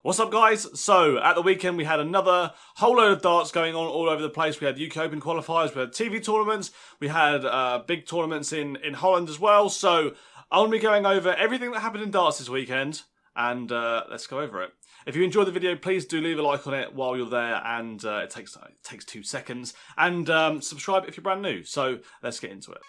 What's up, guys? So, at the weekend we had another whole load of darts going on all over the place. We had UK Open qualifiers, we had TV tournaments, we had big tournaments in Holland as well. So, I'll be going over everything that happened in darts this weekend, and let's go over it. If you enjoyed the video, please do leave a like on it while you're there, and it takes 2 seconds. And subscribe if you're brand new. So, let's get into it.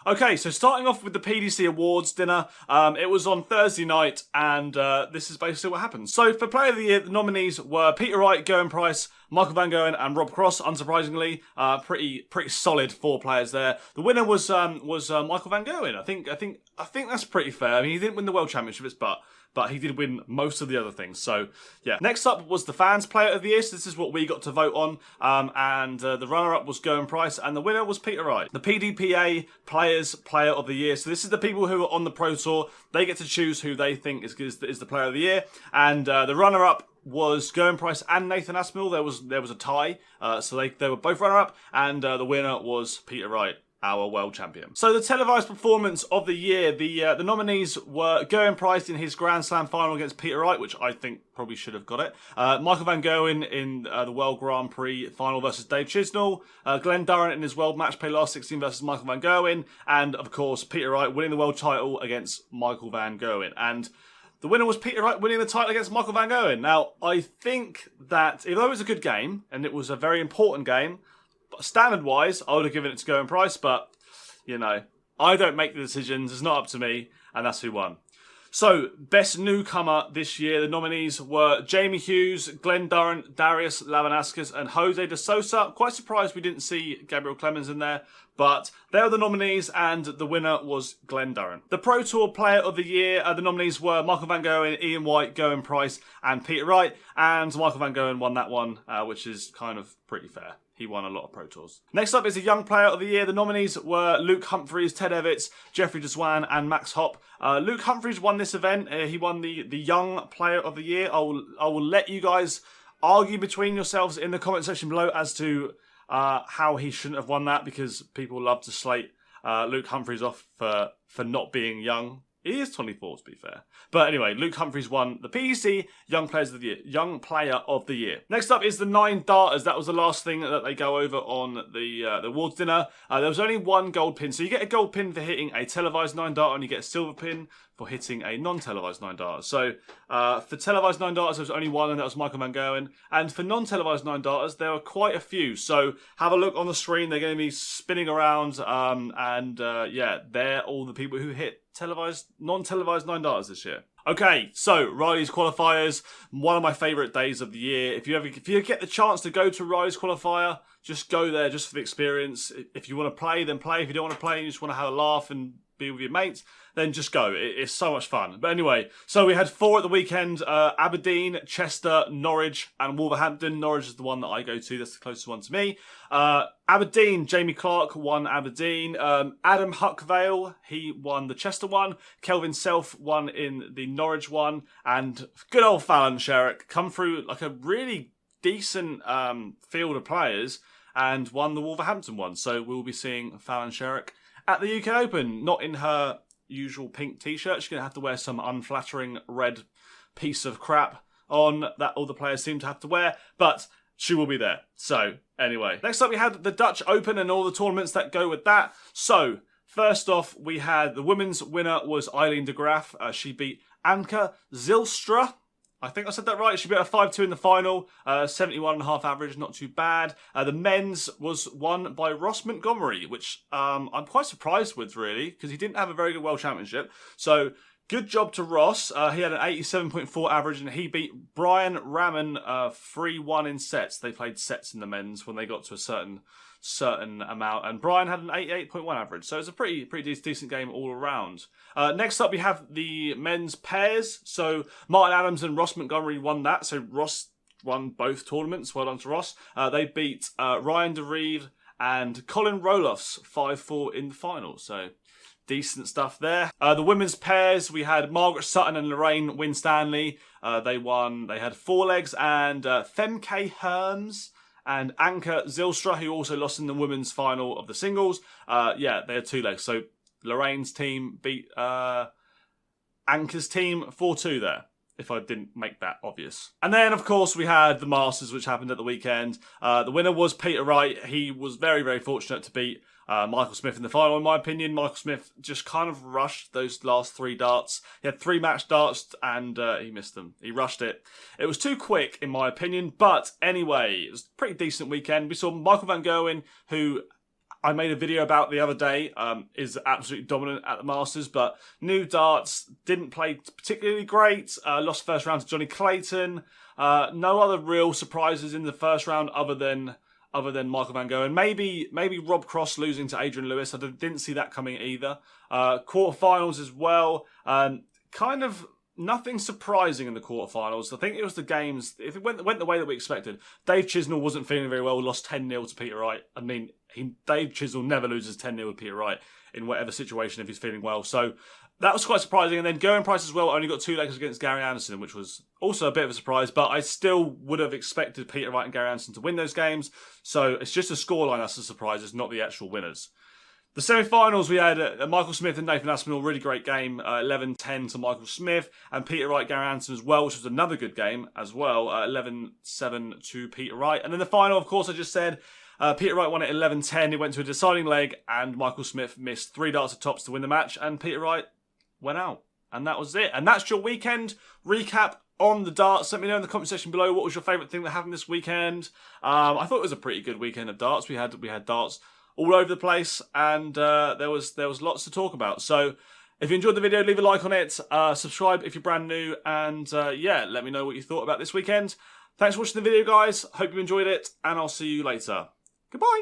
Okay, so starting off with the PDC Awards dinner, it was on Thursday night, and this is basically what happened. So for Player of the Year, the nominees were Peter Wright, Goen Price, Michael Van Goen, and Rob Cross. Unsurprisingly, pretty solid 4 players there. The winner was Michael Van Goen. I think that's pretty fair. I mean, he didn't win the World Championships, but he did win most of the other things. So, yeah. Next up was the Fans Player of the Year. So this is what we got to vote on. And the runner-up was Goen Price. And the winner was Peter Wright. The PDPA Players Player of the Year. So this is the people who are on the Pro Tour. They get to choose who they think is the Player of the Year. And the runner-up was Goen Price and Nathan Aspinall. There was a tie. So they were both runner-up. And the winner was Peter Wright, our world champion. So the televised performance of the year, the nominees were Goen Price in his Grand Slam final against Peter Wright, which I think probably should have got it. Michael Van Goen in the World Grand Prix final versus Dave Chisnall. Glenn Durrant in his World Match Play last 16 versus Michael Van Goen. And of course, Peter Wright winning the world title against Michael Van Goen. And the winner was Peter Wright winning the title against Michael Van Goen. Now, I think that, although it was a good game, and it was a very important game, standard-wise, I would have given it to Goen Price, but, you know, I don't make the decisions. It's not up to me, and that's who won. So, Best Newcomer this year, the nominees were Jamie Hughes, Glenn Durrant, Darius Lavanaskas, and Jose de Sosa. Quite surprised we didn't see Gabriel Clemens in there, but they were the nominees, and the winner was Glenn Durrant. The Pro Tour Player of the Year, the nominees were Michael Van Goen, Ian White, Goen Price, and Peter Wright, and Michael Van Goen won that one, which is kind of pretty fair. He won a lot of Pro Tours. Next up is the Young Player of the Year. The nominees were Luke Humphries, Ted Evitts, Jeffrey Deswan, and Max Hopp. Luke Humphries won this event. He won the Young Player of the Year. I will let you guys argue between yourselves in the comment section below as to how he shouldn't have won that, because people love to slate Luke Humphries off for not being young. He is 24, to be fair. But anyway, Luke Humphries won the PDC Young Player of the Year. Next up is the 9 darters. That was the last thing that they go over on the awards dinner. There was only 1 gold pin. So you get a gold pin for hitting a televised 9 darter, and you get a silver pin for hitting a non-televised 9 darter. So for televised 9 darters, there was only 1, and that was Michael Van Goen. And for non-televised 9 darters, there were quite a few. So have a look on the screen. They're going to be spinning around. Yeah, they're all the people who hit non-televised 9 darters this year. Okay, so Riley's qualifiers, one of my favourite days of the year. If you get the chance to go to Riley's qualifier, just go there just for the experience. If you want to play, then play. If you don't want to play and you just want to have a laugh and be with your mates, then just go. It's so much fun. But anyway, so we had 4 at the weekend: Aberdeen, Chester, Norwich, and Wolverhampton. Norwich is the one that I go to. That's the closest one to me. Aberdeen, Jamie Clark won Aberdeen. Adam Huckvale, he won the Chester one. Kelvin Self won in the Norwich one. And good old Fallon Sherrick come through like a really decent field of players and won the Wolverhampton one. So we'll be seeing Fallon Sherrick at the UK Open, not in her usual pink t-shirt. She's going to have to wear some unflattering red piece of crap on that all the players seem to have to wear, but she will be there. So, anyway. Next up, we had the Dutch Open and all the tournaments that go with that. So, first off, we had the women's winner was Eileen de Graaf. She beat Anke Zylstra. I think I said that right. She beat a 5-2 in the final. 71.5 average, not too bad. The men's was won by Ross Montgomery, which I'm quite surprised with, really, because he didn't have a very good World Championship. So, good job to Ross. He had an 87.4 average, and he beat Brian Raman 3-1 in sets. They played sets in the men's when they got to a certain amount, and Brian had an 88.1 average, so it's a pretty decent game all around. Next up, we have the men's pairs. So Martin Adams and Ross Montgomery won that. So Ross won both tournaments. Well done to Ross. They beat Ryan DeReeve and Colin Roloffs 5-4 in the final. So decent stuff there. The women's pairs, we had Margaret Sutton and Lorraine Winstanley. They won. They had 4 legs, and Femke Herms and Anke Zylstra, who also lost in the women's final of the singles. Yeah, they had 2 legs. So Lorraine's team beat Anker's team 4-2 there, if I didn't make that obvious. And then, of course, we had the Masters, which happened at the weekend. The winner was Peter Wright. He was very, very fortunate to beat Michael Smith in the final, in my opinion. Michael Smith just kind of rushed those last 3 darts. He had 3 match darts and he missed them. He rushed it. It was too quick, in my opinion. But anyway, it was a pretty decent weekend. We saw Michael van Gerwen, who I made a video about the other day, is absolutely dominant at the Masters, but new darts, didn't play particularly great, lost first round to Johnny Clayton. No other real surprises in the first round other than Michael van Gerwen. Maybe Rob Cross losing to Adrian Lewis. I didn't see that coming either. Quarterfinals as well. Kind of nothing surprising in the quarterfinals. I think it was the games. If it went the way that we expected, Dave Chisnell wasn't feeling very well. Lost 10-0 to Peter Wright. I mean, Dave Chisnell never loses 10-0 to Peter Wright in whatever situation if he's feeling well. So that was quite surprising. And then Gerwyn Price as well only got 2 legs against Gary Anderson, which was also a bit of a surprise. But I still would have expected Peter Wright and Gary Anderson to win those games. So it's just a scoreline that's a surprise. It's not the actual winners. The semi-finals, we had Michael Smith and Nathan Aspinall, really great game, 11-10 to Michael Smith, and Peter Wright, Gary Anderson as well, which was another good game as well, 11-7 to Peter Wright. And then the final, of course, I just said, Peter Wright won it 11-10, it went to a deciding leg, and Michael Smith missed 3 darts of tops to win the match, and Peter Wright went out. And that was it. And that's your weekend recap on the darts. Let me know in the comment section below what was your favourite thing that happened this weekend. I thought it was a pretty good weekend of darts. We had darts all over the place, and there was lots to talk about. So if you enjoyed the video, leave a like on it, subscribe if you're brand new, and yeah, let me know what you thought about this weekend. Thanks for watching the video, guys. Hope you enjoyed it, and I'll see you later. Goodbye.